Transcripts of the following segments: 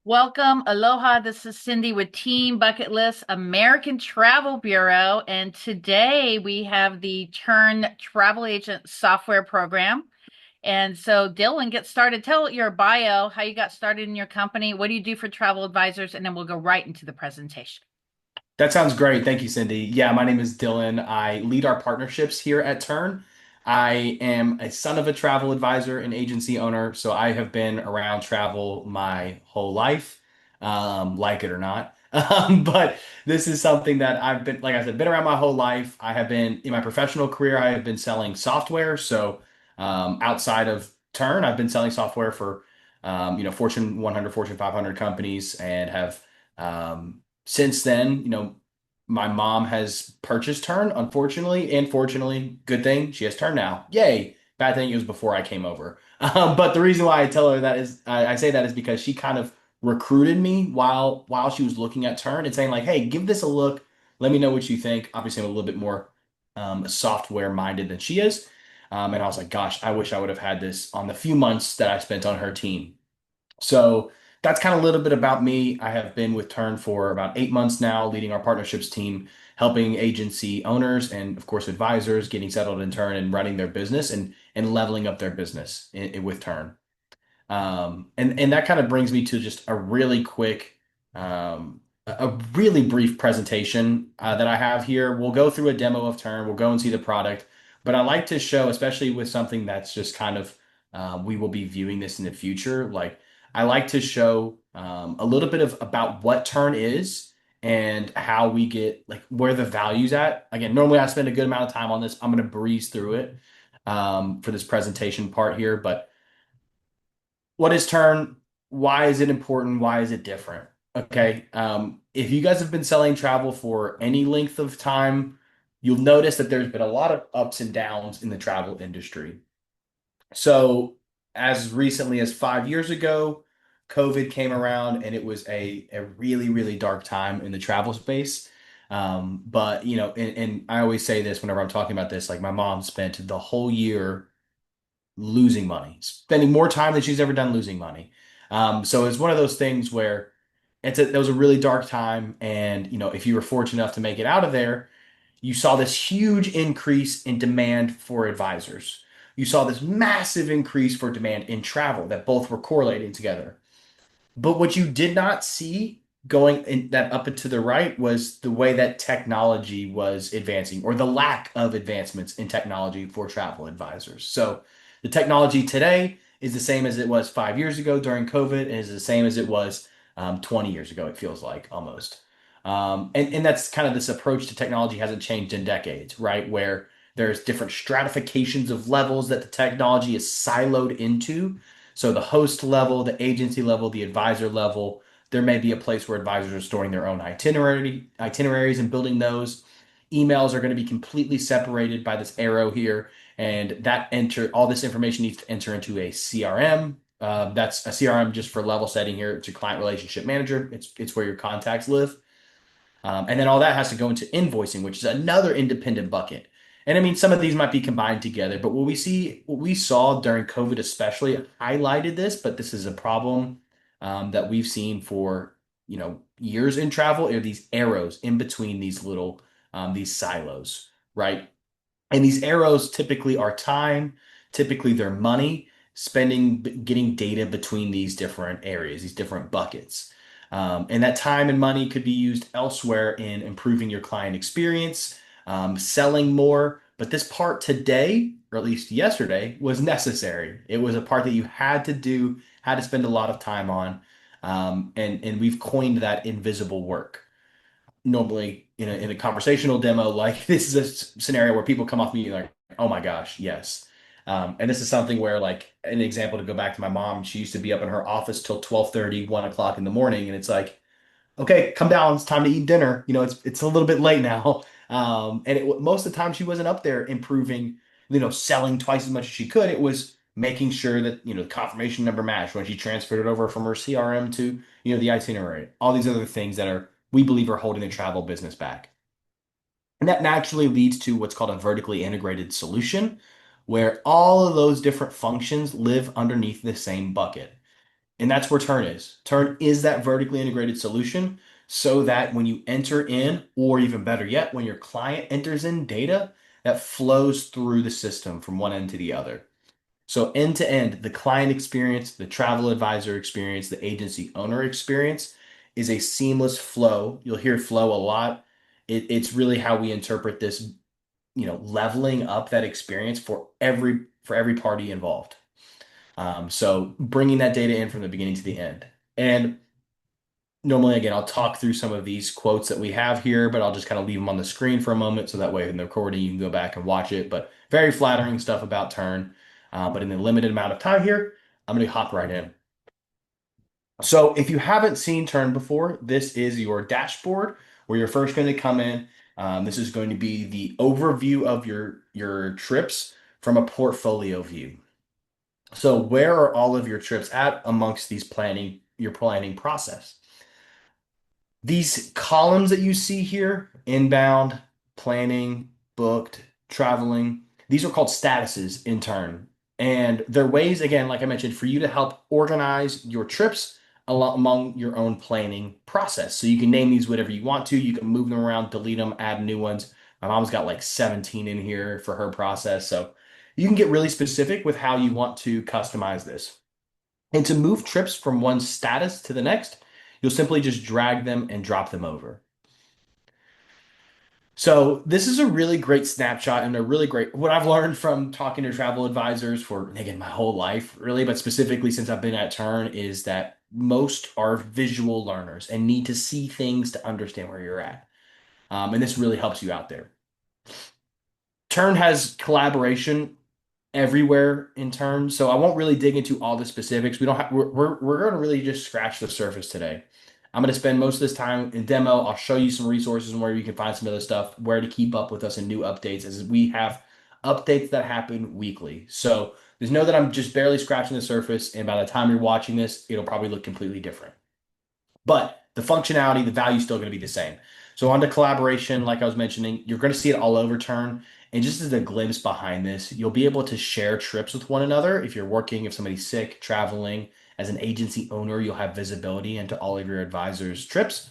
Welcome, aloha. This is Cindy with Team Bucket List American Travel Bureau, and today we have the Tern Travel Agent Software Program. And so, Dylan, get started. Tell your bio, how you got started in your company, what do you do for travel advisors, and then we'll go right into the presentation. That sounds great. Thank you, Cindy. Yeah, my name is Dylan. I lead our partnerships here at Tern. I am a son of a travel advisor and agency owner, so I have been around travel my whole life, like it or not. But this is something that I've been, like I said, been around my whole life. I have been in my professional career, I have been selling software. So outside of Tern, I've been selling software for Fortune 100, Fortune 500 companies and have since then, my mom has purchased Tern, unfortunately, and fortunately, good thing she has Tern now. Yay! Bad thing it was before I came over. But the reason why I tell her that is, I say that is because she kind of recruited me while she was looking at Tern and saying like, "Hey, give this a look. Let me know what you think." Obviously, I'm a little bit more software minded than she is, and I was like, "Gosh, I wish I would have had this on the few months that I spent on her team." So that's kind of a little bit about me. I have been with Turn for about 8 months now, leading our partnerships team, helping agency owners and, of course, advisors getting settled in Turn and running their business and leveling up their business with Turn. And that kind of brings me to just a really quick, a really brief presentation that I have here. We'll go through a demo of Turn. We'll go and see the product, but I like to show, especially with something that's just kind of we will be viewing this in the future. Like I like to show a little bit of about what Turn is and how we get like where the value's at. Again, normally I spend a good amount of time on this. I'm going to breeze through it for this presentation part here, but what is Turn? Why is it important? Why is it different? Okay. If you guys have been selling travel for any length of time, you'll notice that there's been a lot of ups and downs in the travel industry. So, as recently as 5 years ago, COVID came around and it was a really, really dark time in the travel space. But, and I always say this whenever I'm talking about this, like my mom spent the whole year losing money, spending more time than she's ever done losing money. So it's one of those things where that was a really dark time, and if you were fortunate enough to make it out of there, you saw this huge increase in demand for advisors. You saw this massive increase for demand in travel that both were correlating together. But what you did not see going in that up and to the right was the way that technology was advancing or the lack of advancements in technology for travel advisors. So the technology today is the same as it was 5 years ago during COVID and is the same as it was 20 years ago, it feels like almost. And that's kind of this approach to technology hasn't changed in decades, right? Where there's different stratifications of levels that the technology is siloed into. So the host level, the agency level, the advisor level, there may be a place where advisors are storing their own itineraries and building those. Emails are going to be completely separated by this arrow here, and that enter all this information needs to enter into a CRM. That's a CRM just for level setting here. It's your client relationship manager. It's where your contacts live. And then all that has to go into invoicing, which is another independent bucket. And I mean, some of these might be combined together, but what we saw during COVID especially highlighted this, but this is a problem that we've seen for, years in travel are these arrows in between these little, these silos, right? And these arrows typically are time, typically they're money, getting data between these different areas, these different buckets. And that time and money could be used elsewhere in improving your client experience, selling more. But this part today, or at least yesterday, was necessary. It was a part that you had to do, had to spend a lot of time on. And we've coined that invisible work normally in a conversational demo, like this is a scenario where people come off me like, oh my gosh, yes. And this is something where like an example to go back to my mom, she used to be up in her office till 12:30, 1 o'clock in the morning. And it's like, okay, come down. It's time to eat dinner. It's a little bit late now. And most of the time she wasn't up there improving, selling twice as much as she could. It was making sure that, the confirmation number matched when she transferred it over from her CRM to, the itinerary, all these other things that we believe are holding the travel business back. And that naturally leads to what's called a vertically integrated solution, where all of those different functions live underneath the same bucket. And that's where Tern is. Tern is that vertically integrated solution so that when you enter in, or even better yet, when your client enters in data, that flows through the system from one end to the other. So end to end, the client experience, the travel advisor experience, the agency owner experience is a seamless flow. You'll hear flow a lot. It's really how we interpret this, leveling up that experience for every party involved. So bringing that data in from the beginning to the end. And normally, again, I'll talk through some of these quotes that we have here, but I'll just kind of leave them on the screen for a moment so that way in the recording you can go back and watch it. But very flattering stuff about Tern. But in the limited amount of time here, I'm going to hop right in. So if you haven't seen Tern before, this is your dashboard where you're first going to come in. This is going to be the overview of your trips from a portfolio view. So where are all of your trips at amongst your planning process? These columns that you see here, inbound, planning, booked, traveling, these are called statuses in turn. And they're ways, again, like I mentioned, for you to help organize your trips among your own planning process. So you can name these whatever you want to. You can move them around, delete them, add new ones. My mom's got like 17 in here for her process. So you can get really specific with how you want to customize this. And to move trips from one status to the next, you'll simply just drag them and drop them over. So this is a really great snapshot and a really great what I've learned from talking to travel advisors for again my whole life, really, but specifically since I've been at Turn is that most are visual learners and need to see things to understand where you're at. And this really helps you out there. Turn has collaboration everywhere in terms. So I won't really dig into all the specifics. We don't have, we're going to really just scratch the surface today. I'm going to spend most of this time in demo. I'll show you some resources and where you can find some other stuff, where to keep up with us and new updates as we have updates that happen weekly. So just know that I'm just barely scratching the surface. And by the time you're watching this, it'll probably look completely different. But the functionality, the value is still going to be the same. So on to collaboration, like I was mentioning, you're going to see it all over Turn. And just as a glimpse behind this, you'll be able to share trips with one another. If you're working, if somebody's sick, traveling, as an agency owner, you'll have visibility into all of your advisors' trips.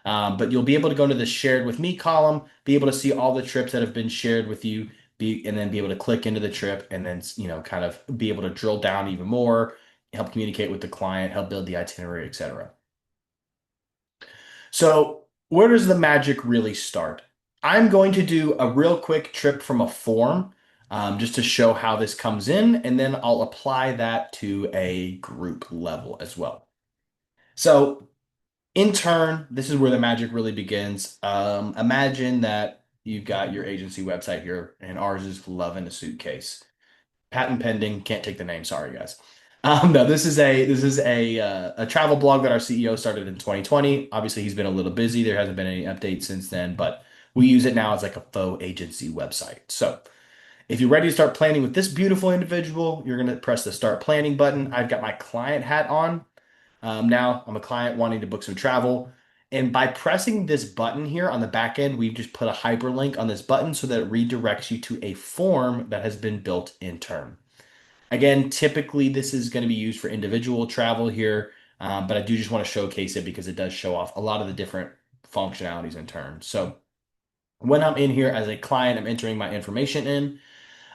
But you'll be able to go into the shared with me column, be able to see all the trips that have been shared with you, and then be able to click into the trip and then, kind of be able to drill down even more, help communicate with the client, help build the itinerary, etc. So, where does the magic really start? I'm going to do a real quick trip from a form just to show how this comes in, and then I'll apply that to a group level as well. So, in turn, this is where the magic really begins. Imagine that you've got your agency website here, and ours is Love in a Suitcase. Patent pending. Can't take the name. Sorry, guys. No, this is a travel blog that our CEO started in 2020. Obviously, he's been a little busy. There hasn't been any updates since then, but we use it now as like a faux agency website. So if you're ready to start planning with this beautiful individual, you're going to press the start planning button. I've got my client hat on. Now I'm a client wanting to book some travel. And by pressing this button here on the back end, we've just put a hyperlink on this button so that it redirects you to a form that has been built in Turn. Again, typically this is going to be used for individual travel here, but I do just want to showcase it because it does show off a lot of the different functionalities in Turn. So when I'm in here as a client, I'm entering my information in.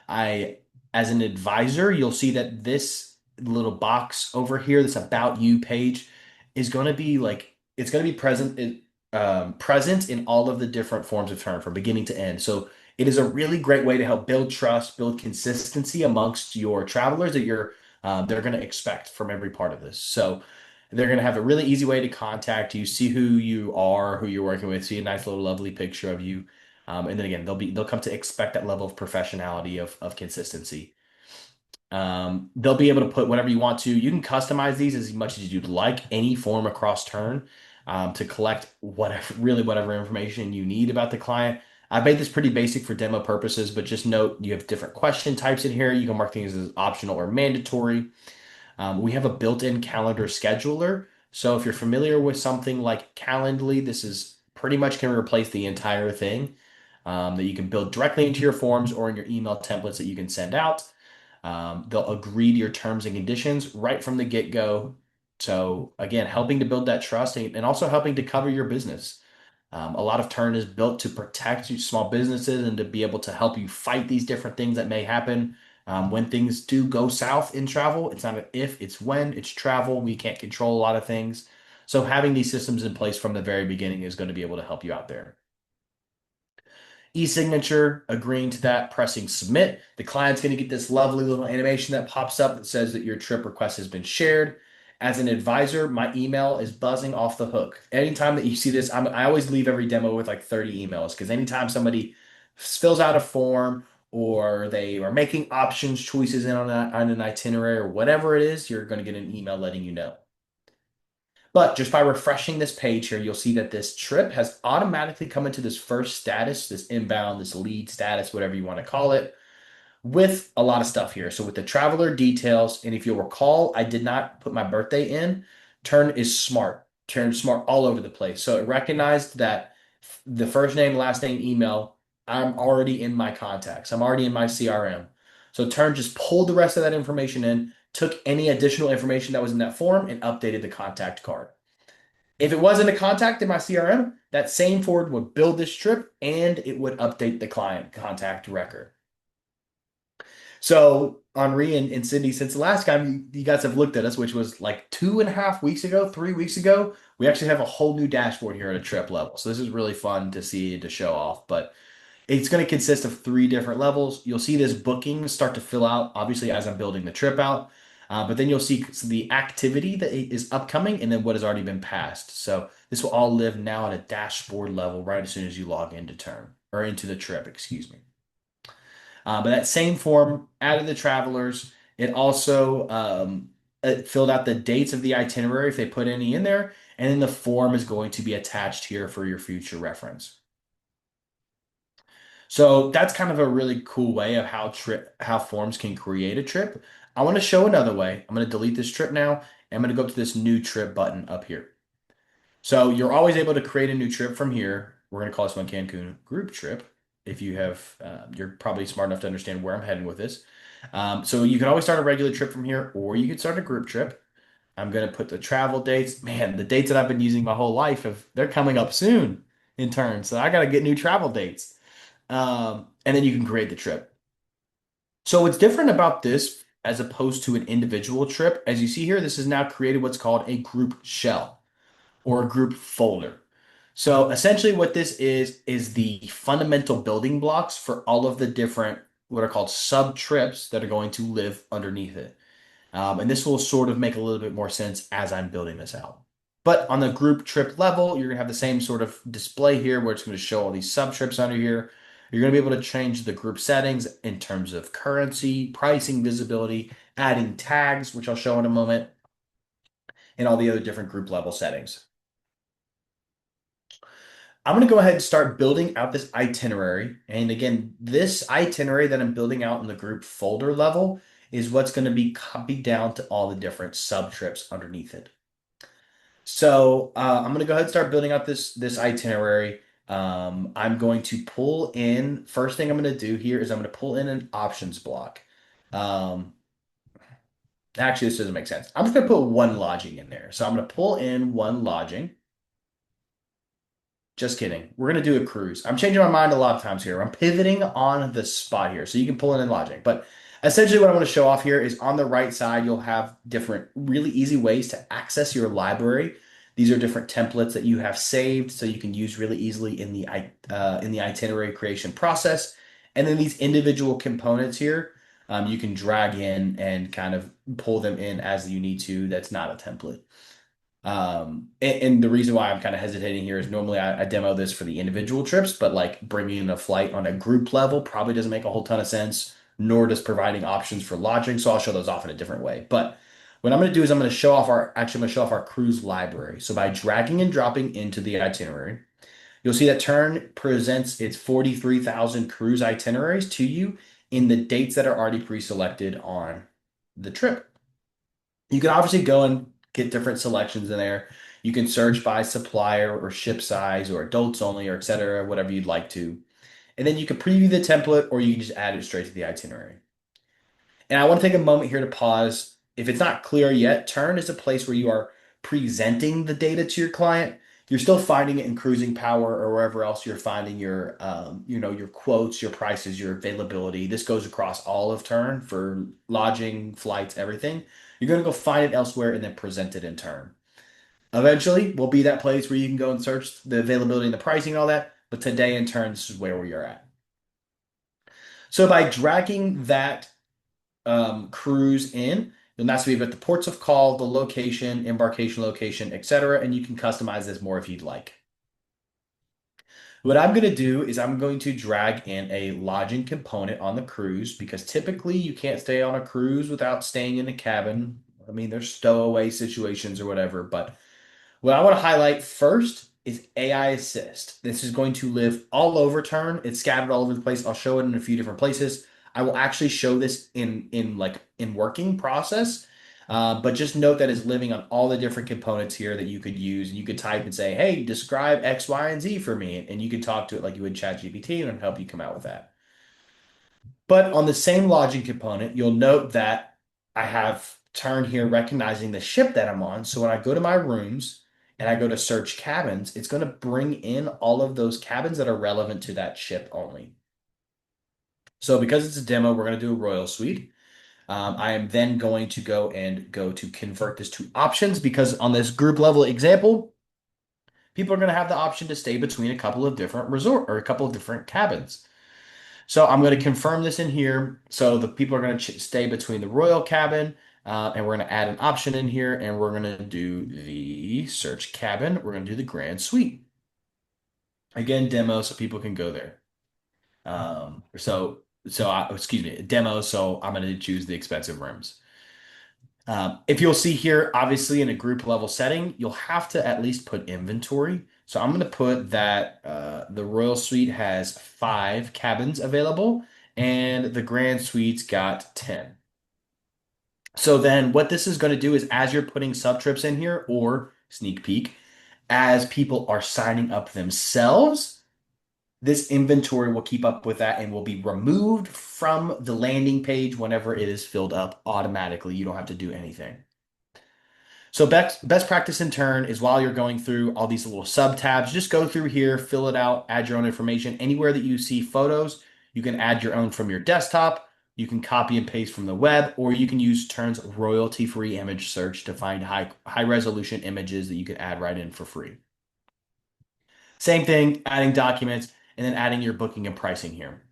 I, as an advisor, you'll see that this little box over here, this About You page, is going to be like it's going to be present in all of the different forms of Turn from beginning to end. So it is a really great way to help build trust, build consistency amongst your travelers that they're going to expect from every part of this. So they're going to have a really easy way to contact you, see who you are, who you're working with, see a nice little lovely picture of you. And then again, they'll come to expect that level of professionality of consistency. They'll be able to put whatever you want to. You can customize these as much as you'd like, any form across Turn, to collect whatever information you need about the client. I made this pretty basic for demo purposes, but just note you have different question types in here. You can mark things as optional or mandatory. We have a built-in calendar scheduler. So if you're familiar with something like Calendly, this is pretty much can replace the entire thing that you can build directly into your forms or in your email templates that you can send out. They'll agree to your terms and conditions right from the get-go So again, helping to build that trust and also helping to cover your business. A lot of Turn is built to protect you small businesses and to be able to help you fight these different things that may happen when things do go south in travel. It's not an if, it's when, it's travel. We can't control a lot of things. So having these systems in place from the very beginning is going to be able to help you out there. E-signature, agreeing to that, pressing submit. The client's going to get this lovely little animation that pops up that says that your trip request has been shared. As an advisor, my email is buzzing off the hook. Anytime that you see this, I always leave every demo with like 30 emails because anytime somebody fills out a form or they are making options choices in on an itinerary or whatever it is, you're going to get an email letting you know. But just by refreshing this page here, you'll see that this trip has automatically come into this first status, this inbound, this lead status, whatever you want to call it, with a lot of stuff here. So with the traveler details, and if you'll recall, I did not put my birthday in. Tern is smart. Tern smart all over the place. So it recognized that the first name, last name, email, I'm already in my contacts. I'm already in my CRM. So Tern just pulled the rest of that information in, took any additional information that was in that form, and updated the contact card. If it wasn't a contact in my CRM, that same forward would build this trip and it would update the client contact record. So Henri and Cindy, since the last time you guys have looked at us, which was like 2.5 weeks ago, 3 weeks ago, we actually have a whole new dashboard here at a trip level. So this is really fun to see and to show off. But it's going to consist of three different levels. You'll see this booking start to fill out, obviously, as I'm building the trip out. But then you'll see the activity that is upcoming and then what has already been passed. So this will all live now at a dashboard level right as soon as you log into Term or into the trip, excuse me. But that same form added the travelers. It also it filled out the dates of the itinerary if they put any in there. And then the form is going to be attached here for your future reference. So that's kind of a really cool way of how forms can create a trip. I want to show another way. I'm going to delete this trip now, and I'm going to go up to this new trip button up here. So you're always able to create a new trip from here. We're going to call this one Cancun group trip. If you have, you're probably smart enough to understand where I'm heading with this. So you can always start a regular trip from here, or you can start a group trip. I'm going to put the travel dates. Man, the dates that I've been using my whole life they're coming up soon in turn. So I got to get new travel dates. And then you can create the trip. So what's different about this as opposed to an individual trip, as you see here, this has now created what's called a group shell or a group folder. So essentially what this is the fundamental building blocks for all of the different what are called sub trips that are going to live underneath it. And this will sort of make a little bit more sense as I'm building this out. But on the group trip level, you're going to have the same sort of display here where it's going to show all these sub trips under here. You're going to be able to change the group settings in terms of currency, pricing, visibility, adding tags, which I'll show in a moment, and all the other different group level settings. I'm going to go ahead and start building out this itinerary. And again, this itinerary that I'm building out in the group folder level is what's going to be copied down to all the different sub trips underneath it. So I'm going to go ahead and start building out this itinerary. I'm going to pull in, first thing I'm going to do here is I'm going to pull in an options block. Um, Actually, this doesn't make sense. I'm just going to put one lodging in there. So I'm going to pull in one lodging. Just kidding. We're going to do a cruise. I'm changing my mind a lot of times here. I'm pivoting on the spot here. So you can pull in logic. But essentially what I want to show off here is on the right side, you'll have different really easy ways to access your library. These are different templates that you have saved so you can use really easily in the itinerary creation process. And then these individual components here, you can drag in and kind of pull them in as you need to. That's not a template. And the reason why I'm kind of hesitating here is normally I demo this for the individual trips, but like bringing in a flight on a group level probably doesn't make a whole ton of sense, nor does providing options for lodging. So I'll show those off in a different way. But what I'm going to do is I'm going to show off our cruise library. So by dragging and dropping into the itinerary, you'll see that Tern presents its 43,000 cruise itineraries to you in the dates that are already pre-selected on the trip. You can obviously go and get different selections in there. You can search by supplier or ship size or adults only or etc., whatever you'd like to. And then you can preview the template or you can just add it straight to the itinerary. And I want to take a moment here to pause. if it's not clear yet, Turn is a place where you are presenting the data to your client. You're still finding it in Cruising Power or wherever else you're finding your, your quotes, your prices, your availability. This goes across all of Turn for lodging, flights, everything. You're going to go find it elsewhere and then present it in Turn. Eventually, will be that place where you can go and search the availability and the pricing and all that. But today, in Turn, this is where we are at. So by dragging that cruise in. You'll now see we've got the ports of call, the location, embarkation location, etc. And you can customize this more if you'd like. What I'm going to do is I'm going to drag in a lodging component on the cruise because typically you can't stay on a cruise without staying in a cabin. I mean, there's stowaway situations or whatever, but what I want to highlight first is AI Assist. This is going to live all over Turn. It's scattered all over the place. I'll show it in a few different places. I will actually show this in working process. But just note that it's living on all the different components here that you could use. And you could type and say, hey, describe X, Y, and Z for me. And you could talk to it like you would ChatGPT and it'll help you come out with that. But on the same lodging component, you'll note that I have Turn here recognizing the ship that I'm on. So when I go to my rooms and I go to search cabins, it's going to bring in all of those cabins that are relevant to that ship only. So because it's a demo, we're going to do a Royal Suite. I am then going to go to convert this to options because on this group level example, people are going to have the option to stay between a couple of different resort or a couple of different cabins. So I'm going to confirm this in here. So the people are going to stay between the royal cabin, and we're going to add an option in here, and we're going to do the search cabin. We're going to do the grand suite. Again, demo so people can go there. Excuse me, demo. So I'm going to choose the expensive rooms. If you'll see here, obviously in a group level setting, you'll have to at least put inventory. So I'm going to put that the Royal Suite has 5 cabins available and the Grand Suite's got 10. So then what this is going to do is as you're putting sub trips in here or sneak peek, as people are signing up themselves, this inventory will keep up with that and will be removed from the landing page whenever it is filled up automatically. You don't have to do anything. So best practice in Turn is while you're going through all these little sub tabs, just go through here, fill it out, add your own information. Anywhere that you see photos, you can add your own from your desktop. You can copy and paste from the web, or you can use Tern's royalty-free image search to find high resolution images that you can add right in for free. Same thing, adding documents and then adding your booking and pricing here.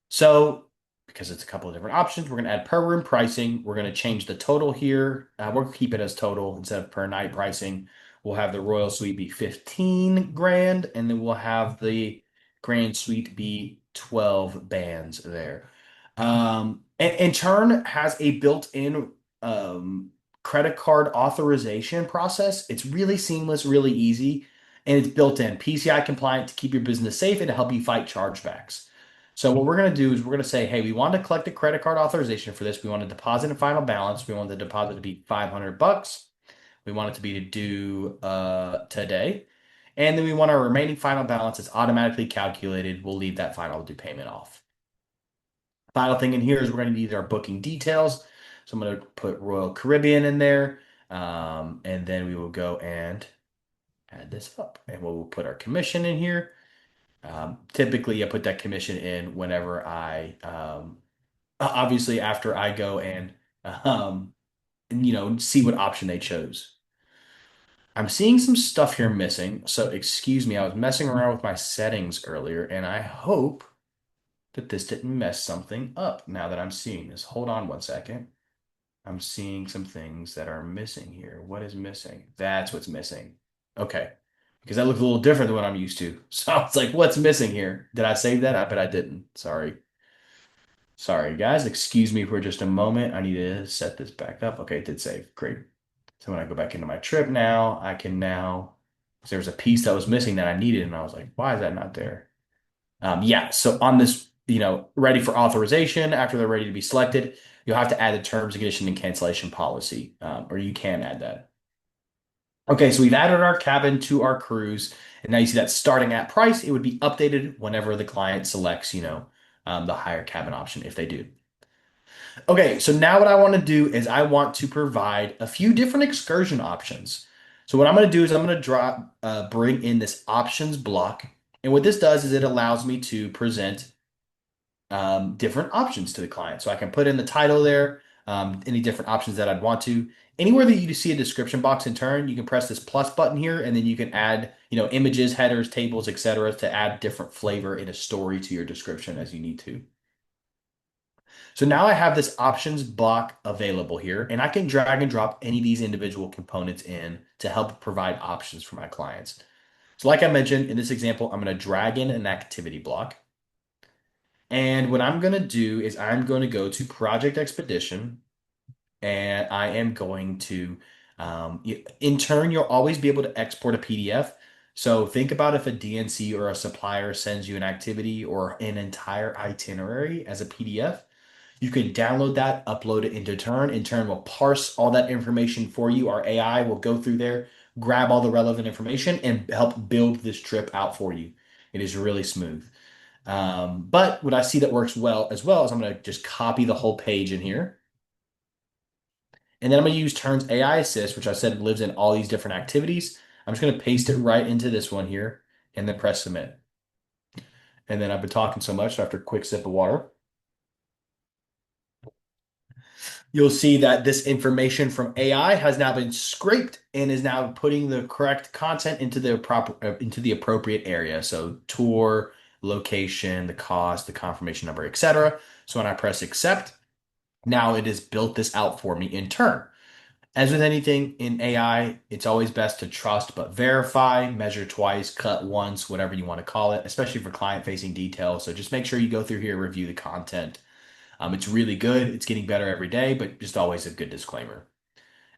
So because it's a couple of different options, we're going to add per room pricing. We're going to change the total here. We'll keep it as total instead of per night pricing. We'll have the Royal Suite be 15 grand, and then we'll have the Grand Suite be 12 bands there. And Turn has a built-in credit card authorization process. It's really seamless, really easy, and it's built in PCI compliant to keep your business safe and to help you fight chargebacks. So what we're going to do is we're going to say, hey, we want to collect a credit card authorization for this. We want to deposit a final balance. We want the deposit to be $500. We want it to be due today. And then we want our remaining final balance that's automatically calculated. We'll leave that final due payment off. Final thing in here is we're going to need our booking details. So I'm going to put Royal Caribbean in there. And then we will go and add this up. And we'll put our commission in here. Typically, I put that commission in whenever obviously after I go and, see what option they chose. I'm seeing some stuff here missing. So excuse me, I was messing around with my settings earlier, and I hope that this didn't mess something up now that I'm seeing this. Hold on one second. I'm seeing some things that are missing here. What is missing? That's what's missing. Okay. Because that looks a little different than what I'm used to. So it's like, what's missing here? Did I save that? I bet I didn't. Sorry. Sorry, guys. Excuse me for just a moment. I need to set this back up. Okay, it did save. Great. So when I go back into my trip now, I can now, 'cause there was a piece that was missing that I needed, and I was like, why is that not there? Yeah, so on this, ready for authorization, after they're ready to be selected, you'll have to add the terms and condition and cancellation policy, or you can add that. Okay, so we've added our cabin to our cruise, and now you see that starting at price, it would be updated whenever the client selects, the higher cabin option if they do. Okay, so now what I want to do is I want to provide a few different excursion options. So what I'm going to do is I'm going to bring in this options block. And what this does is it allows me to present different options to the client. So I can put in the title there, any different options that I'd want to. Anywhere that you see a description box in Turn, you can press this plus button here, and then you can add, images, headers, tables, etc., to add different flavor in a story to your description as you need to. So now I have this options block available here, and I can drag and drop any of these individual components in to help provide options for my clients. So like I mentioned, in this example, I'm going to drag in an activity block. And what I'm going to do is I'm going to go to Project Expedition, and I am going to, in turn, you'll always be able to export a PDF. So think about if a DNC or a supplier sends you an activity or an entire itinerary as a PDF. You can download that, upload it into Tern. In Tern will parse all that information for you. Our AI will go through there, grab all the relevant information, and help build this trip out for you. It is really smooth. But what I see that works well as well is I'm going to just copy the whole page in here. And then I'm going to use Tern's AI Assist, which I said lives in all these different activities. I'm just going to paste it right into this one here and then press submit. And then I've been talking so much, so after a quick sip of water. You'll see that this information from AI has now been scraped and is now putting the correct content into the into the appropriate area. So tour, location, the cost, the confirmation number, etc. So when I press accept, now it has built this out for me in turn. As with anything in AI, it's always best to trust but verify, measure twice, cut once, whatever you want to call it, especially for client-facing details. So just make sure you go through here, review the content. It's really good. It's getting better every day, but just always a good disclaimer.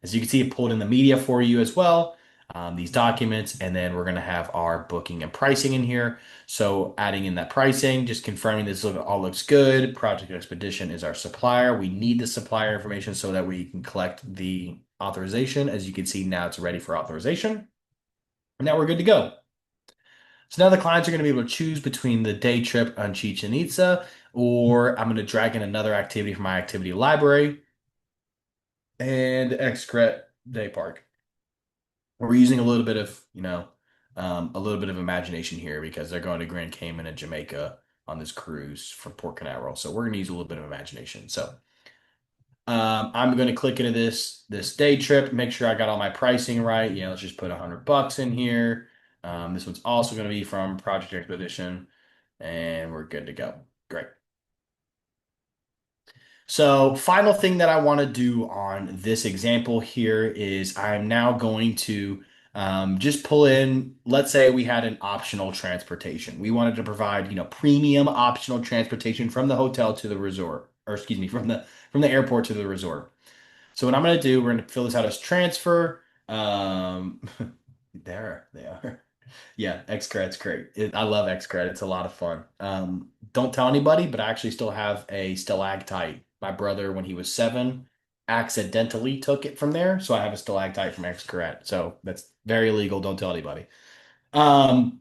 As you can see, it pulled in the media for you as well, these documents, and then we're going to have our booking and pricing in here. So adding in that pricing, just confirming this all looks good. Project Expedition is our supplier. We need the supplier information so that we can collect the authorization. As you can see, now it's ready for authorization. And now we're good to go. So now the clients are going to be able to choose between the day trip on Chichen Itza, or I'm going to drag in another activity from my activity library and Xcret Day Park. We're using a little bit of, a little bit of imagination here because they're going to Grand Cayman and Jamaica on this cruise from Port Canaveral. So we're going to use a little bit of imagination. So I'm going to click into this day trip, make sure I got all my pricing right. Let's just put $100 in here. This one's also going to be from Project Expedition, and we're good to go. Great. So, final thing that I want to do on this example here is I'm now going to just pull in, let's say we had an optional transportation. We wanted to provide, premium optional transportation from the hotel to the resort, or excuse me, from the airport to the resort. So what I'm going to do, we're going to fill this out as transfer. There they are. Yeah, X credit's great. I love X credit. It's a lot of fun. Don't tell anybody, but I actually still have a stalactite. My brother, when he was 7, accidentally took it from there, so I have a stalactite from X credit. So that's very illegal. Don't tell anybody. Um,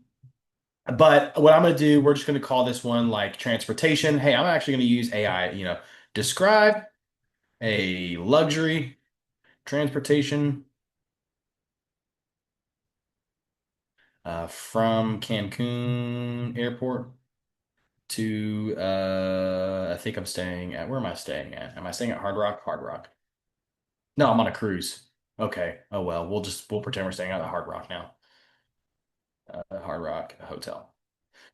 but what I'm gonna do, we're just gonna call this one like transportation. Hey, I'm actually gonna use AI. Describe a luxury transportation from Cancun Airport to I think I'm staying at where am I staying at? Am I staying at Hard Rock? Hard Rock. No, I'm on a cruise. Okay. Oh well, we'll pretend we're staying at the Hard Rock now. Hard Rock Hotel.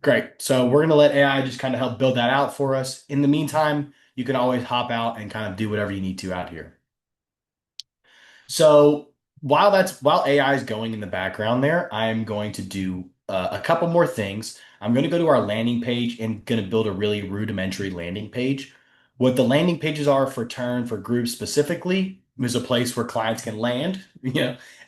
Great. So we're gonna let AI just kind of help build that out for us. In the meantime, you can always hop out and kind of do whatever you need to out here. So while AI is going in the background there, I'm going to do a couple more things. I'm going to go to our landing page and going to build a really rudimentary landing page. What the landing pages are for Turn for groups specifically is a place where clients can land,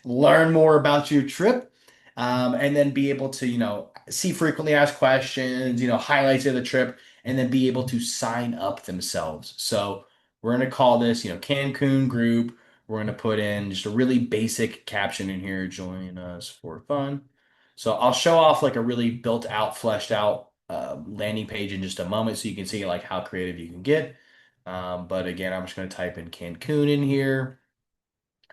learn more about your trip, and then be able to, see frequently asked questions, highlights of the trip, and then be able to sign up themselves. So we're going to call this, Cancun group. We're going to put in just a really basic caption in here, join us for fun. So I'll show off like a really built out, fleshed out landing page in just a moment so you can see like how creative you can get. But again, I'm just going to type in Cancun in here,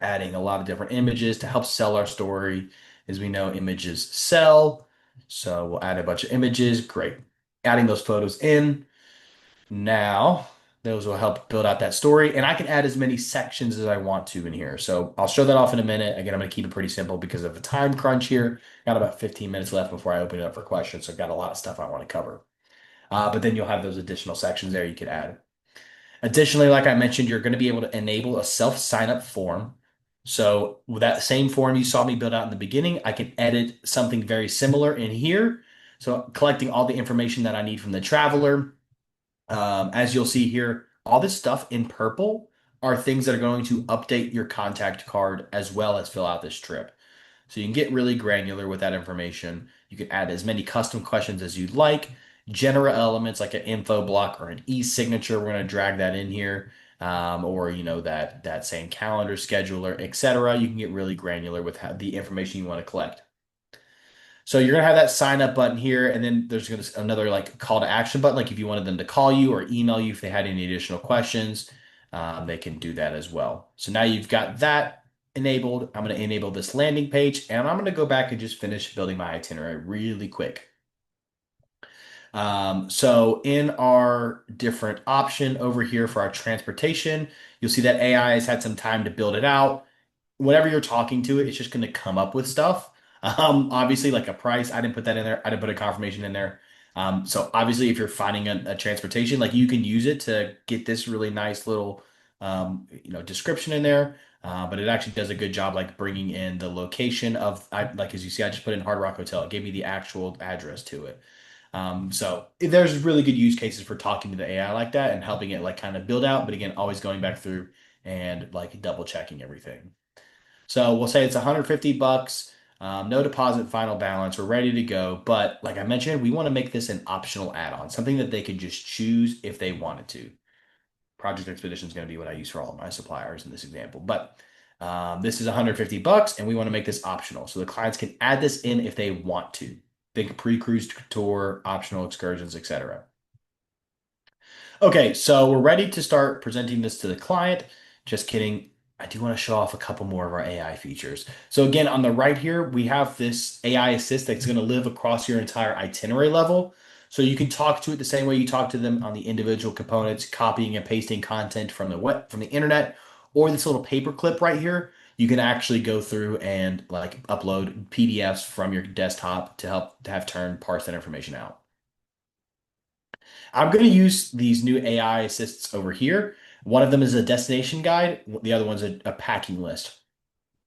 adding a lot of different images to help sell our story. As we know, images sell. So we'll add a bunch of images. Great. Adding those photos in. Now, those will help build out that story. And I can add as many sections as I want to in here. So I'll show that off in a minute. Again, I'm going to keep it pretty simple because of the time crunch here. Got about 15 minutes left before I open it up for questions. So I've got a lot of stuff I want to cover. But then you'll have those additional sections there you could add. Additionally, like I mentioned, you're going to be able to enable a self sign up form. So with that same form you saw me build out in the beginning, I can edit something very similar in here. So collecting all the information that I need from the traveler. As you'll see here, all this stuff in purple are things that are going to update your contact card as well as fill out this trip. So you can get really granular with that information. You can add as many custom questions as you'd like. General elements like an info block or an e-signature, we're going to drag that in here. Or that same calendar scheduler, etc. You can get really granular with the information you want to collect. So you're gonna have that sign up button here, and then there's gonna another like call to action button. Like if you wanted them to call you or email you if they had any additional questions, they can do that as well. So now you've got that enabled. I'm gonna enable this landing page, and I'm gonna go back and just finish building my itinerary really quick. So in our different option over here for our transportation, you'll see that AI has had some time to build it out. Whenever you're talking to it, it's just going to come up with stuff. Obviously, like a price, I didn't put that in there. I didn't put a confirmation in there. So obviously, if you're finding a transportation, like you can use it to get this really nice little, description in there. But it actually does a good job, like bringing in the location of, like as you see, I just put in Hard Rock Hotel. It gave me the actual address to it. So there's really good use cases for talking to the AI like that and helping it like kind of build out. But again, always going back through and like double checking everything. So we'll say it's 150 bucks, no deposit, final balance. We're ready to go. But like I mentioned, we want to make this an optional add-on, something that they could just choose if they wanted to. Project Expedition is going to be what I use for all of my suppliers in this example. But this is 150 bucks, and we want to make this optional. So the clients can add this in if they want to. Think pre-cruise tour, optional excursions, etc. Okay, so we're ready to start presenting this to the client. Just kidding. I do want to show off a couple more of our AI features. So again, on the right here, we have this AI assist that's going to live across your entire itinerary level. So you can talk to it the same way you talk to them on the individual components, copying and pasting content from the web, from the internet, or this little paper clip right here. You can actually go through and like upload PDFs from your desktop to help to have Tern parse that information out. I'm going to use these new AI assists over here. One of them is a destination guide, the other one's a packing list.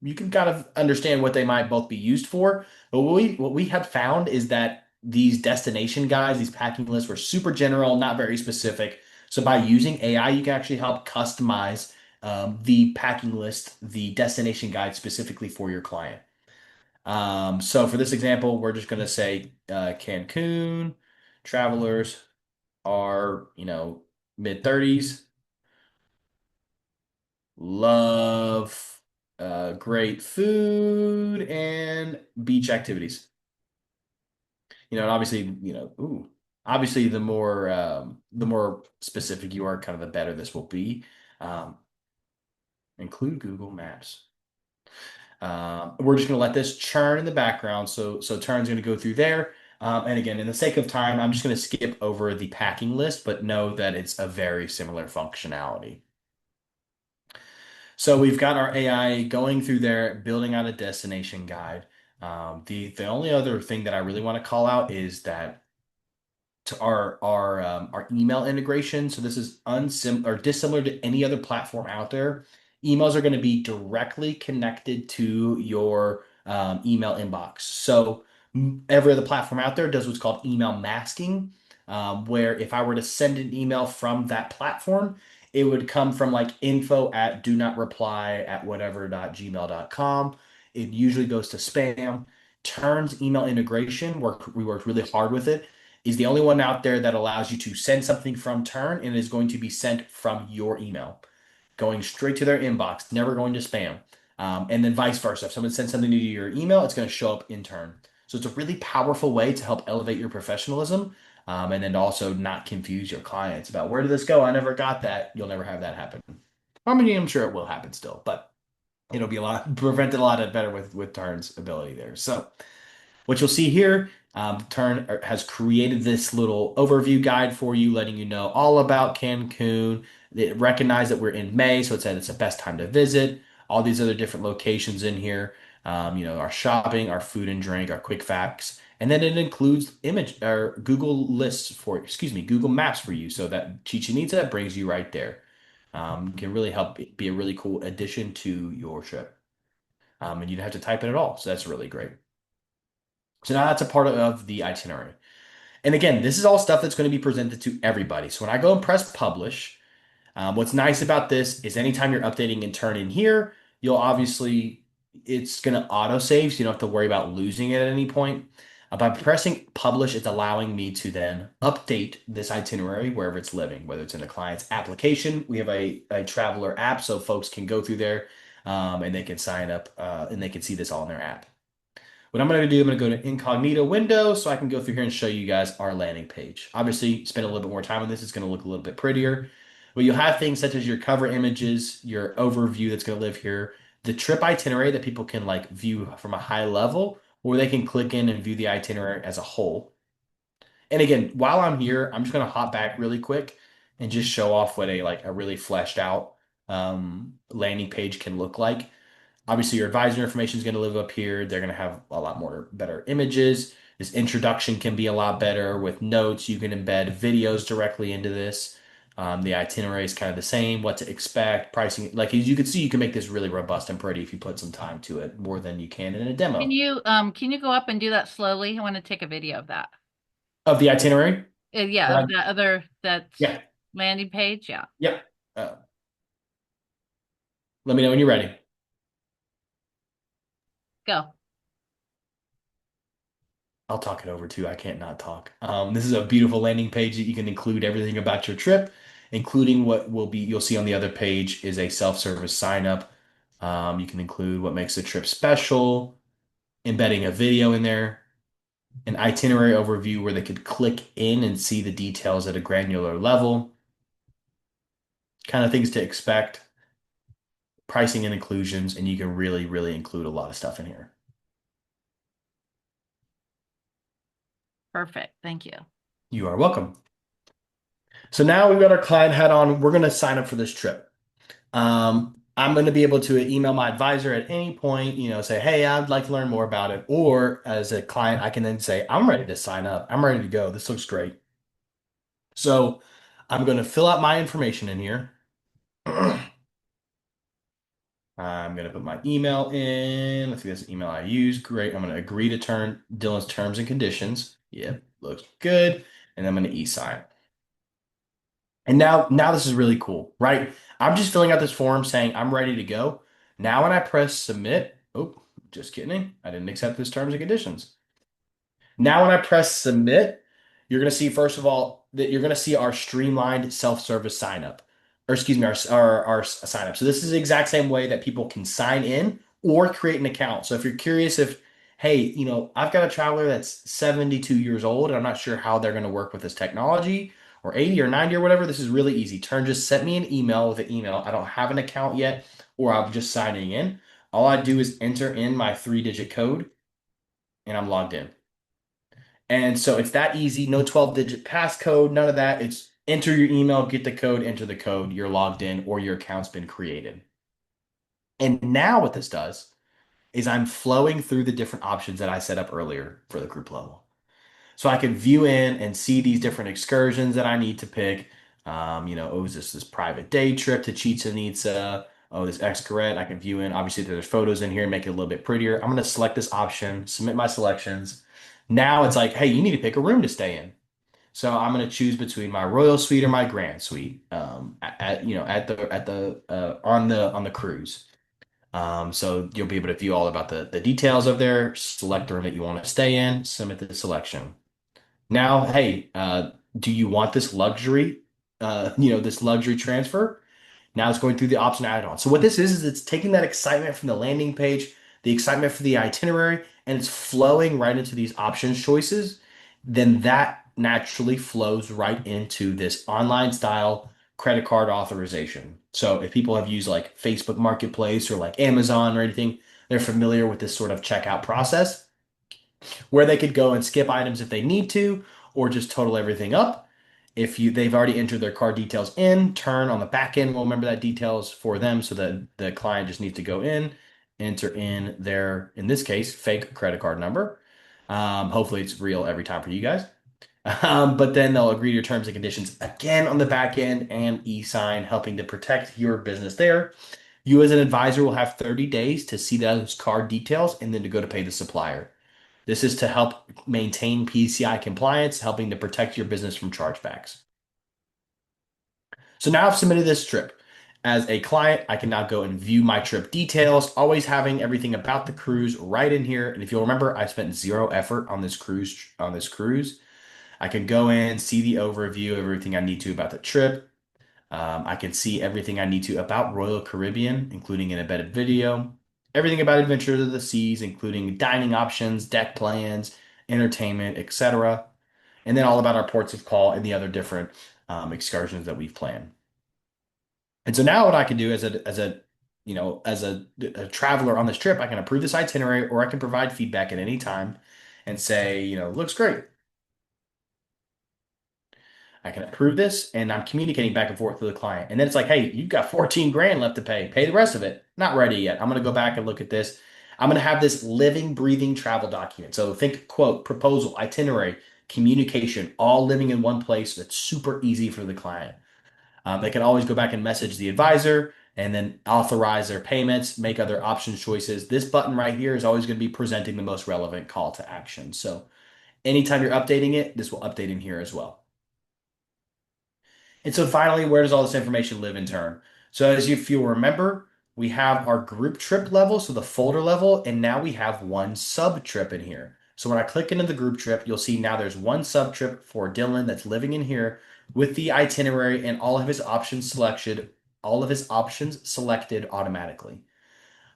You can kind of understand what they might both be used for, but what we have found is that these destination guides, these packing lists were super general, not very specific. So by using AI, you can actually help customize the packing list, the destination guide specifically for your client. So for this example, we're just going to say Cancun, travelers are, mid 30s, love great food and beach activities. And obviously, obviously the more specific you are, kind of the better this will be. Um, Include Google Maps. We're just going to let this churn in the background. So Turn's going to go through there. And again, in the sake of time, I'm just going to skip over the packing list, but know that it's a very similar functionality. So we've got our AI going through there, building out a destination guide. The only other thing that I really want to call out is that to our email integration. So this is unsim or dissimilar to any other platform out there. Emails are going to be directly connected to your email inbox. So every other platform out there does what's called email masking, where if I were to send an email from that platform, it would come from like info at do not reply at whatever.gmail.com. It usually goes to spam. Tern's email integration, we worked really hard with it, is the only one out there that allows you to send something from Tern and it is going to be sent from your email, going straight to their inbox, never going to spam. And then vice versa. If someone sends something to your email, it's going to show up in Tern. So it's a really powerful way to help elevate your professionalism. And then also not confuse your clients about where did this go? I never got that. You'll never have that happen. I mean, I'm sure it will happen still, but it'll be a lot prevented a lot better with Tern's ability there. So what you'll see here, Tern has created this little overview guide for you, letting you know all about Cancun. It recognized that we're in May, so it said it's the best time to visit. All these other different locations in here, our shopping, our food and drink, our quick facts, and then it includes image or Google lists for, excuse me, Google Maps for you, so that Chichen Itza brings you right there. Can really help be a really cool addition to your trip. And you don't have to type it at all, so that's really great. So now that's a part of the itinerary. And again, this is all stuff that's going to be presented to everybody. So when I go and press publish, what's nice about this is anytime you're updating and turn in here, you'll obviously, it's going to auto save, so you don't have to worry about losing it at any point. By pressing publish, it's allowing me to then update this itinerary wherever it's living, whether it's in a client's application. We have a traveler app, so folks can go through there and they can sign up and they can see this all in their app. What I'm going to do, I'm going to go to incognito window so I can go through here and show you guys our landing page. Obviously, spend a little bit more time on this. It's going to look a little bit prettier. But you'll have things such as your cover images, your overview that's going to live here, the trip itinerary that people can like view from a high level, or they can click in and view the itinerary as a whole. And again, while I'm here, I'm just going to hop back really quick and just show off what a really fleshed out landing page can look like. Obviously, your advisor information is going to live up here. They're going to have a lot more better images. This introduction can be a lot better with notes. You can embed videos directly into this. The itinerary is kind of the same, what to expect, pricing. Like as you can see, you can make this really robust and pretty if you put some time to it, more than you can in a demo Can you go up and do that slowly? I want to take a video of that. of the itinerary. Yeah, of that other that Yeah, landing page. Yeah. yeah. Uh, Let me know when you're ready. Go. I'll talk it over too. I can't not talk. This is a beautiful landing page that you can include everything about your trip, including what will be you'll see on the other page is a self-service sign up. You can include what makes the trip special, embedding a video in there, an itinerary overview where they could click in and see the details at a granular level, kind of things to expect, pricing and inclusions, and you can really, really include a lot of stuff in here. Perfect. Thank you. You are welcome. So now we've got our client hat on. We're going to sign up for this trip. I'm going to be able to email my advisor at any point, say, hey, I'd like to learn more about it. Or as a client, I can then say, I'm ready to sign up. I'm ready to go. This looks great. So I'm going to fill out my information in here. I'm going to put my email in. Let's see, that's the email I use. Great. I'm going to agree to turn Dylan's terms and conditions. Yep, looks good. And I'm going to e-sign. And now this is really cool, right? I'm just filling out this form saying I'm ready to go. Now when I press submit, oh, just kidding. I didn't accept this terms and conditions. Now when I press submit, you're going to see, first of all, that you're going to see our streamlined self-service sign up, or excuse me, our sign up. So this is the exact same way that people can sign in or create an account. So if you're curious if, hey, I've got a traveler that's 72 years old and I'm not sure how they're going to work with this technology, or 80 or 90 or whatever, this is really easy. Tern just sent me an email with an email. I don't have an account yet, or I'm just signing in. All I do is enter in my 3-digit code and I'm logged in. And so it's that easy. No 12-digit passcode, none of that. It's enter your email, get the code, enter the code, you're logged in, or your account's been created. And now what this does is I'm flowing through the different options that I set up earlier for the group level. So I can view in and see these different excursions that I need to pick. Oh, is this private day trip to Chichen Itza? Oh, this Xcaret. I can view in. Obviously, there's photos in here and make it a little bit prettier. I'm going to select this option, submit my selections. Now it's like, hey, you need to pick a room to stay in. So I'm going to choose between my royal suite or my grand suite on the cruise. So you'll be able to view all about the details of there, select the room that you want to stay in, submit the selection. Now, hey, do you want this luxury transfer? Now it's going through the option add-on. So what this is it's taking that excitement from the landing page, the excitement for the itinerary, and it's flowing right into these options choices. Then that naturally flows right into this online style credit card authorization. So if people have used like Facebook Marketplace or like Amazon or anything, they're familiar with this sort of checkout process where they could go and skip items if they need to, or just total everything up. If they've already entered their card details in, Tern on the back end will remember that details for them so that the client just needs to go in, enter in their, in this case, fake credit card number. Hopefully it's real every time for you guys. But then they'll agree to your terms and conditions again on the back end and e-sign, helping to protect your business there. You as an advisor will have 30 days to see those card details and then to go to pay the supplier. This is to help maintain PCI compliance, helping to protect your business from chargebacks. So now I've submitted this trip. As a client, I can now go and view my trip details, always having everything about the cruise right in here. And if you'll remember, I spent zero effort on this cruise. I can go in, see the overview, everything I need to about the trip. I can see everything I need to about Royal Caribbean, including an embedded video, everything about Adventures of the Seas, including dining options, deck plans, entertainment, etc., and then all about our ports of call and the other different excursions that we've planned. And so now what I can do as a traveler on this trip, I can approve this itinerary or I can provide feedback at any time and say, looks great. I can approve this and I'm communicating back and forth with the client. And then it's like, hey, you've got 14 grand left to pay. Pay the rest of it. Not ready yet. I'm going to go back and look at this. I'm going to have this living, breathing travel document. So think quote, proposal, itinerary, communication, all living in one place that's super easy for the client. They can always go back and message the advisor and then authorize their payments, make other option choices. This button right here is always going to be presenting the most relevant call to action. So anytime you're updating it, this will update in here as well. And so finally, where does all this information live in Tern? So as if you'll remember, we have our group trip level, so the folder level, and now we have one sub trip in here. So when I click into the group trip, you'll see now there's one sub trip for Dylan that's living in here with the itinerary and all of his options selected automatically.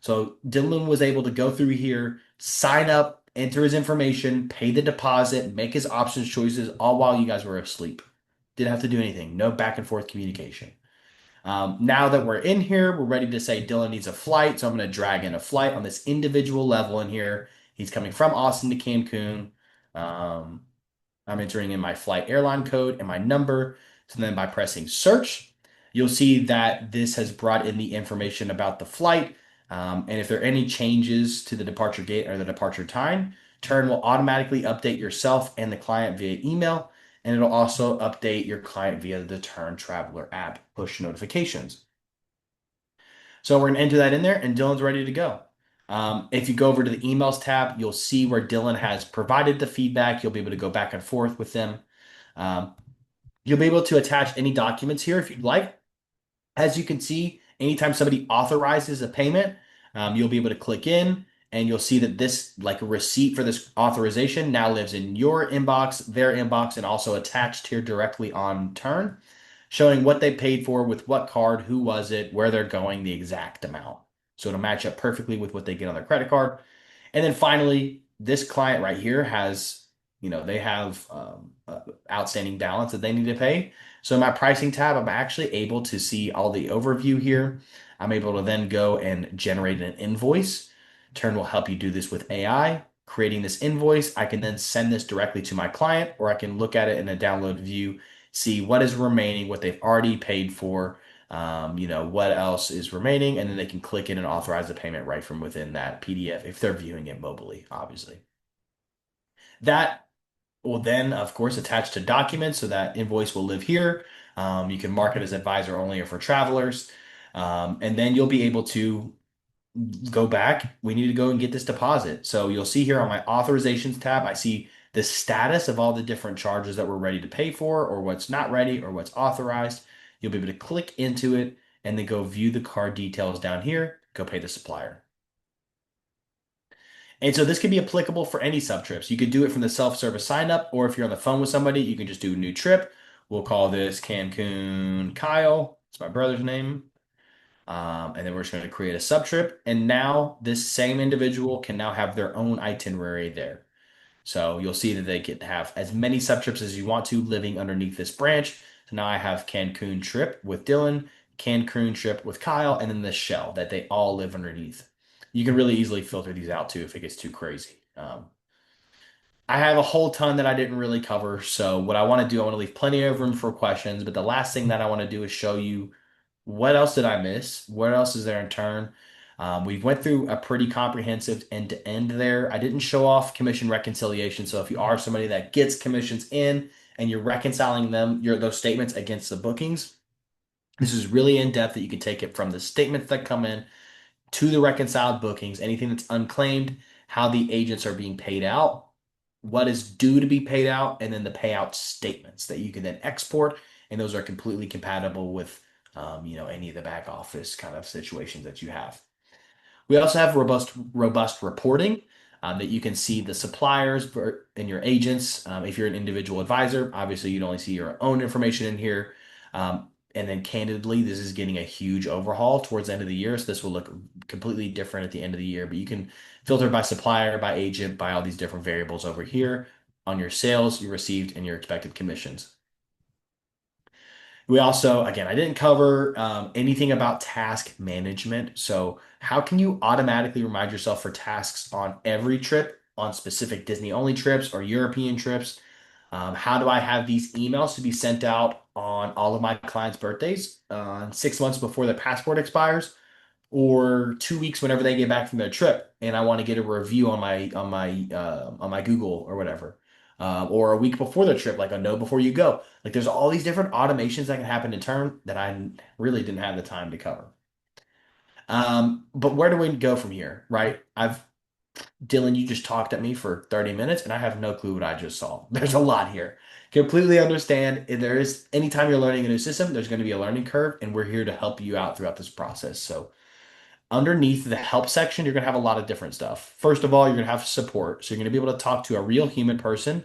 So Dylan was able to go through here, sign up, enter his information, pay the deposit, make his options choices, all while you guys were asleep. Didn't have to do anything. No back and forth communication. Now that we're in here, we're ready to say Dylan needs a flight. So I'm going to drag in a flight on this individual level in here. He's coming from Austin to Cancun. Um, I'm entering in my flight airline code and my number. So then by pressing search, you'll see that this has brought in the information about the flight. And if there are any changes to the departure gate or the departure time, Tern will automatically update yourself and the client via email. And it'll also update your client via the Tern Traveler app push notifications. So we're going to enter that in there and Dylan's ready to go. If you go over to the emails tab, you'll see where Dylan has provided the feedback. You'll be able to go back and forth with them. Um, you'll be able to attach any documents here if you'd like. As you can see, anytime somebody authorizes a payment, you'll be able to click in and you'll see that this, like a receipt for this authorization, now lives in your inbox, their inbox, and also attached here directly on Tern, showing what they paid for with what card, who was it, where they're going, the exact amount. So it'll match up perfectly with what they get on their credit card. And then finally, this client right here they have outstanding balance that they need to pay. So in my pricing tab, I'm actually able to see all the overview here. I'm able to then go and generate an invoice. Tern will help you do this with AI. Creating this invoice, I can then send this directly to my client, or I can look at it in a download view, see what is remaining, what they've already paid for, what else is remaining, and then they can click in and authorize the payment right from within that PDF if they're viewing it mobily, obviously. That will then, of course, attach to documents, so that invoice will live here. You can mark it as advisor only or for travelers. And then you'll be able to go back. We need to go and get this deposit. So you'll see here on my authorizations tab, I see the status of all the different charges that we're ready to pay for, or what's not ready, or what's authorized. You'll be able to click into it and then go view the card details down here, go pay the supplier. And so this can be applicable for any sub trips. You could do it from the self-service sign up, or if you're on the phone with somebody, you can just do a new trip. We'll call this Cancun Kyle. It's my brother's name. And then we're just going to create a sub trip. And now this same individual can now have their own itinerary there. So you'll see that they can have as many sub trips as you want to living underneath this branch. So now I have Cancun trip with Dylan, Cancun trip with Kyle, and then the shell that they all live underneath. You can really easily filter these out too if it gets too crazy. I have a whole ton that I didn't really cover. So what I want to do, I want to leave plenty of room for questions. But the last thing that I want to do is show you what else did I miss? What else is there in turn? We went through a pretty comprehensive end to end there. I didn't show off commission reconciliation. So if you are somebody that gets commissions in and you're reconciling them, those statements against the bookings, this is really in depth that you can take it from the statements that come in to the reconciled bookings, anything that's unclaimed, how the agents are being paid out, what is due to be paid out, and then the payout statements that you can then export. And those are completely compatible with, any of the back office kind of situations that you have. We also have robust reporting that you can see the suppliers and your agents. If you're an individual advisor, obviously you'd only see your own information in here. And then candidly, this is getting a huge overhaul towards the end of the year. So this will look completely different at the end of the year, but you can filter by supplier, by agent, by all these different variables over here on your sales you received and your expected commissions. We also, again, I didn't cover anything about task management. So, how can you automatically remind yourself for tasks on every trip, on specific Disney only trips or European trips? How do I have these emails to be sent out on all of my clients' birthdays 6 months before their passport expires? Or 2 weeks whenever they get back from their trip and I want to get a review on my Google or whatever. Or a week before the trip, like a know before you go. Like there's all these different automations that can happen in turn that I really didn't have the time to cover. But where do we go from here, right? Dylan, you just talked at me for 30 minutes and I have no clue what I just saw. There's a lot here. Completely understand. If there is anytime you're learning a new system, there's going to be a learning curve, and we're here to help you out throughout this process. So underneath the help section, you're going to have a lot of different stuff. First of all, you're going to have support. So you're going to be able to talk to a real human person,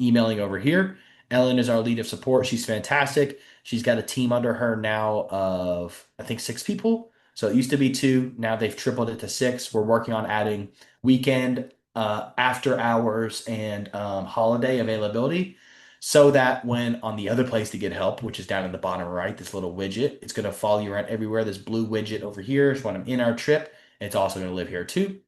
emailing over here. Ellen is our lead of support. She's fantastic. She's got a team under her now of, I think, 6 people. So it used to be two. Now they've tripled it to six. We're working on adding weekend, after hours, and holiday availability so that when on the other place to get help, which is down in the bottom right, this little widget, it's going to follow you around everywhere. This blue widget over here is when I'm in our trip. It's also going to live here too,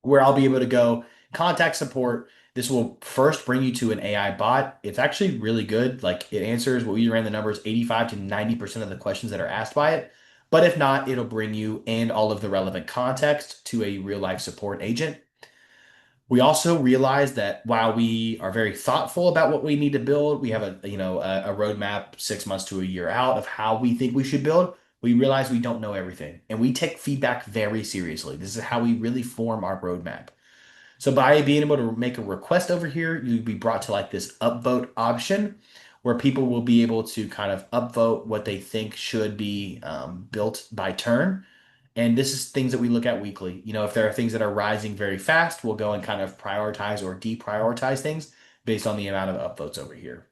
where I'll be able to go contact support. This will first bring you to an AI bot. It's actually really good. Like it answers what we ran the numbers 85 to 90% of the questions that are asked by it. But if not, it'll bring you and all of the relevant context to a real life support agent. We also realize that while we are very thoughtful about what we need to build, we have a roadmap 6 months to a year out of how we think we should build. We realize we don't know everything, and we take feedback very seriously. This is how we really form our roadmap. So by being able to make a request over here, you'll be brought to like this upvote option where people will be able to kind of upvote what they think should be built by turn. And this is things that we look at weekly. If there are things that are rising very fast, we'll go and kind of prioritize or deprioritize things based on the amount of upvotes over here.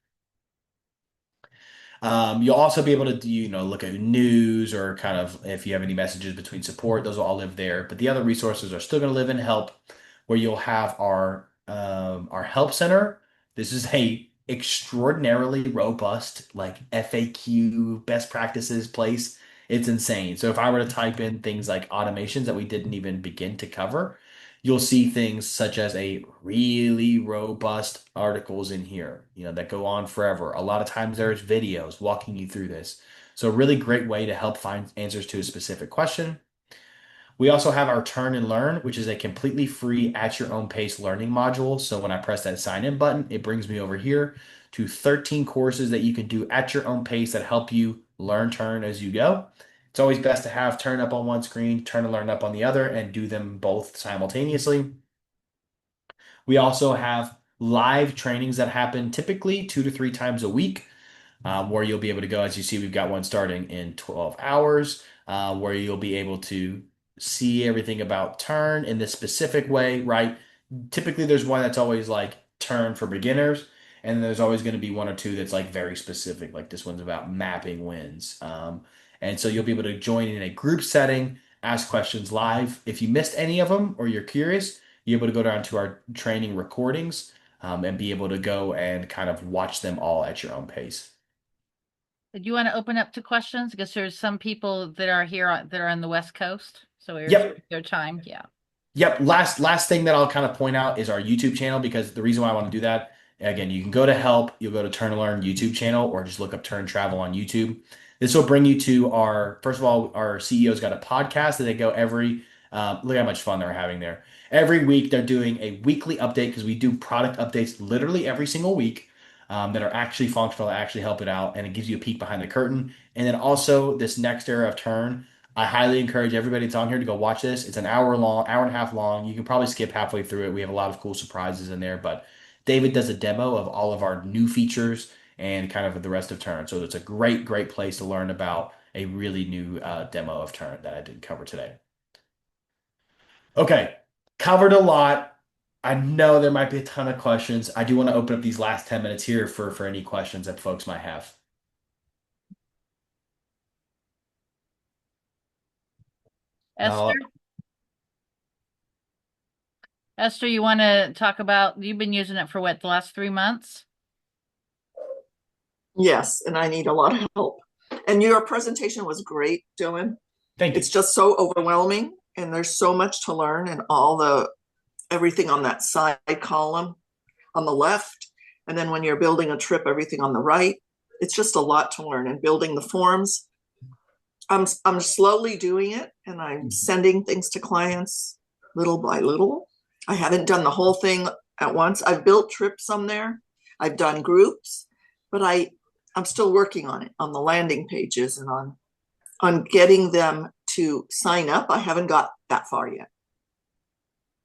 You'll also be able to look at news or kind of if you have any messages between support, those will all live there. But the other resources are still going to live in help, where you'll have our help center. This is a extraordinarily robust like FAQ best practices place. It's insane. So if I were to type in things like automations that we didn't even begin to cover, you'll see things such as a really robust articles in here, that go on forever. A lot of times there's videos walking you through this. So a really great way to help find answers to a specific question. We also have our Turn and Learn, which is a completely free at your own pace learning module. So when I press that sign in button, it brings me over here to 13 courses that you can do at your own pace that help you learn Turn as you go. It's always best to have Turn up on one screen, Turn and Learn up on the other, and do them both simultaneously. We also have live trainings that happen typically 2 to 3 times a week, where you'll be able to go. As you see, we've got one starting in 12 hours, where you'll be able to see everything about Turn in this specific way, right? Typically, there's one that's always like Turn for beginners, and there's always going to be one or two that's like very specific, like this one's about mapping wins. And so you'll be able to join in a group setting, ask questions live. If you missed any of them or you're curious, you're able to go down to our training recordings and be able to go and kind of watch them all at your own pace. Do you want to open up to questions? Because there's some people that are here that are on the West Coast, so we Yep. respect their time. Yeah. Yep. Last thing that I'll kind of point out is our YouTube channel because the reason why I want to do that, again, you can go to help, you'll go to Turn to Learn YouTube channel or just look up Turn Travel on YouTube. This will bring you to our, first of all, our CEO's got a podcast that they go every, look how much fun they're having there. Every week they're doing a weekly update because we do product updates literally every single week that are actually functional, that actually help it out. And it gives you a peek behind the curtain. And then also this next era of Turn. I highly encourage everybody that's on here to go watch this. It's an hour long, hour and a half long. You can probably skip halfway through it. We have a lot of cool surprises in there, but David does a demo of all of our new features and kind of the rest of Turn. So it's a great, great place to learn about a really new demo of Turn that I didn't cover today. Okay, covered a lot. I know there might be a ton of questions. I do want to open up these last 10 minutes here for any questions that folks might have. Esther, Uh, Esther, you want to talk about, you've been using it for what, the last 3 months? Yes, and I need a lot of help. And your presentation was great, Dylan. Thank It's you. just so overwhelming, and there's so much to learn, and all the everything on that side column on the left, and then when you're building a trip, everything on the right. It's just a lot to learn, and building the forms. I'm slowly doing it, and I'm sending things to clients little by little. I haven't done the whole thing at once. I've built trips on there. I've done groups, but I'm still working on it on the landing pages and on getting them to sign up. I haven't got that far yet,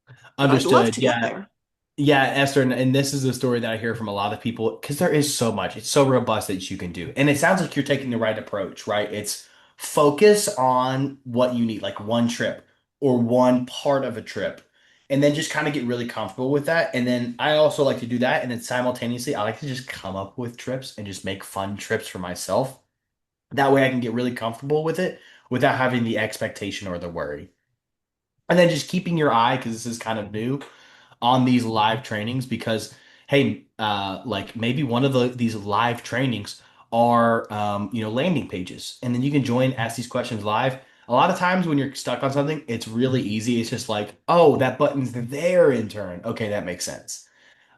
but I'd love Understood. to get Yeah. there. Yeah, Esther, and this is a story that I hear from a lot of people because there is so much. It's so robust that you can do. And it sounds like you're taking the right approach, right? It's focus on what you need, like one trip or one part of a trip, and then just kind of get really comfortable with that. And then I also like to do that. And then simultaneously, I like to just come up with trips and just make fun trips for myself. That way I can get really comfortable with it without having the expectation or the worry. And then just keeping your eye, because this is kind of new on these live trainings because hey like maybe one of these live trainings are landing pages and then you can join ask these questions live. A lot of times when you're stuck on something it's really easy. It's just like, oh, that button's there in Turn, okay, that makes sense.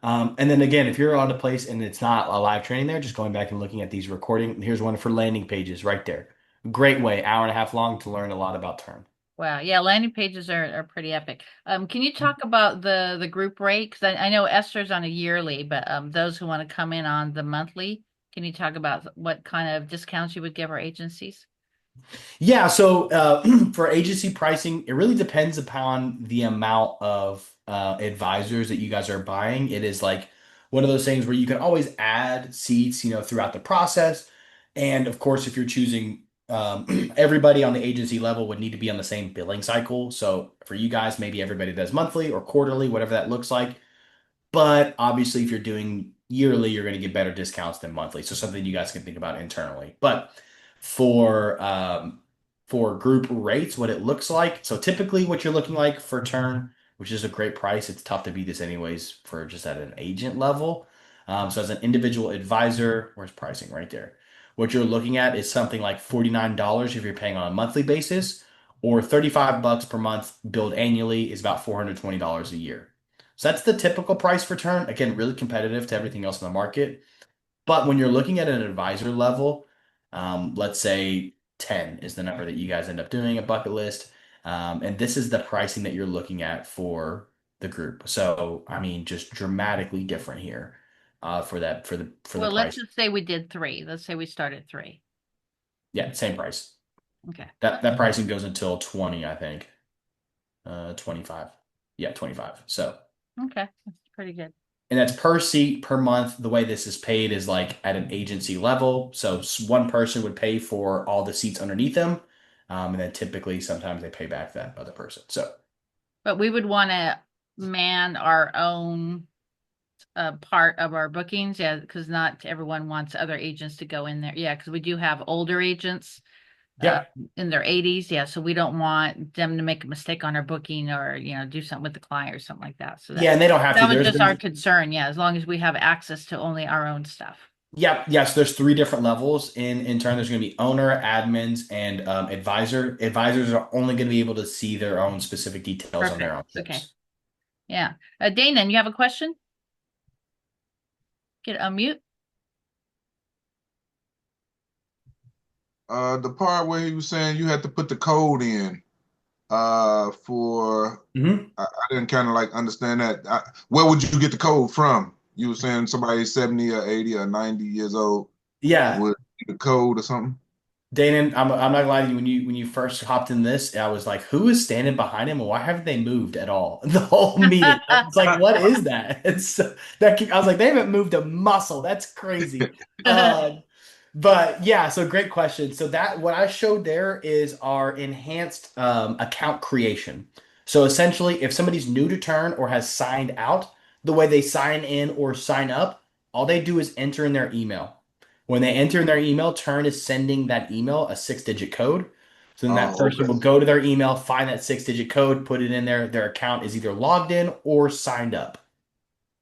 And then again, if you're on a place and it's not a live training there, just going back and looking at these recording, here's one for landing pages right there. Great way, hour and a half long to learn a lot about Turn. Wow. Yeah, landing pages are pretty epic. Can you talk about the group rate? Because I know Esther's on a yearly, but those who want to come in on the monthly, can you talk about what kind of discounts you would give our agencies? Yeah, so for agency pricing, it really depends upon the amount of advisors that you guys are buying. It is like one of those things where you can always add seats, throughout the process. And of course, if you're choosing everybody on the agency level would need to be on the same billing cycle. So for you guys, maybe everybody does monthly or quarterly, whatever that looks like. But obviously, if you're doing yearly, you're going to get better discounts than monthly. So something you guys can think about internally. But for group rates, what it looks like. So typically, what you're looking like for Turn, which is a great price. It's tough to beat this anyways for just at an agent level. So as an individual advisor, where's pricing right there? What you're looking at is something like $49 if you're paying on a monthly basis, or $35 per month billed annually is about $420 a year. So that's the typical price for Turn. Again, really competitive to everything else in the market. But when you're looking at an advisor level, let's say 10 is the number that you guys end up doing a bucket list. And this is the pricing that you're looking at for the group. So, I mean, just dramatically different here for the Well, let's price. just say we did three. Let's say we started three. Yeah, same price. Okay. That pricing goes until 20, I think. 25. Yeah, 25. So Okay. That's pretty good. and that's per seat per month. The way this is paid is like at an agency level. So one person would pay for all the seats underneath them. And then typically sometimes they pay back that other person. So But we would want to man our own part of our bookings. Yeah, because not everyone wants other agents to go in there. Yeah, because we do have older agents uh, Yeah. in their 80s. Yeah, so we don't want them to make a mistake on our booking or, do something with the client or something like that. So Yeah, and they don't have that to. was just our concern. Yeah, as long as we have access to only our own stuff. Yeah, yes, there's three different levels in turn. There's going to be owner, admins, and advisor. Advisors are only going to be able to see their own specific details on their Perfect. own Okay. trips. Yeah. Dana, you have a question? Get unmute. The part where he was saying you had to put the code in for Hmm. I didn't kind of like understand that. Where would you get the code from? You were saying somebody 70 or 80 or 90 years old Yeah, would get the code or something. Danon, I'm not gonna lie to you. When you first hopped in this, I was like, who is standing behind him, and why haven't they moved at all the whole meeting? I was like, what is that? I was like, they haven't moved a muscle. That's crazy. But yeah, so great question. So that what I showed there is our enhanced account creation. So essentially, if somebody's new to Turn or has signed out, the way they sign in or sign up, all they do is enter in their email. When they enter in their email, Turn is sending that email a six-digit code. So then that Oh, person okay. will go to their email, find that six-digit code, put it in there. Their account is either logged in or signed up.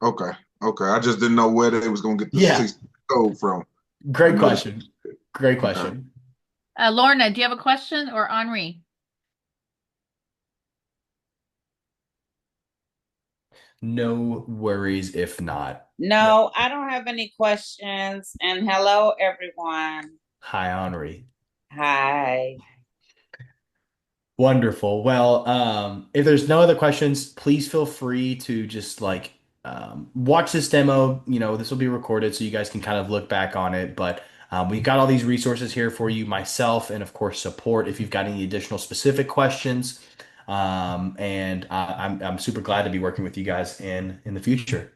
Okay. Okay. I just didn't know where they was gonna get the Yeah, six code from. I great know this. question. Great Okay. question. Lorna, do you have a question or Henri? No worries if not. No. No, I don't have any questions. And hello, everyone. Hi, Henri. Hi. Wonderful. Well, if there's no other questions, please feel free to just like watch this demo. This will be recorded so you guys can kind of look back on it. But we've got all these resources here for you, myself, and of course, support if you've got any additional specific questions. And I'm super glad to be working with you guys in the future.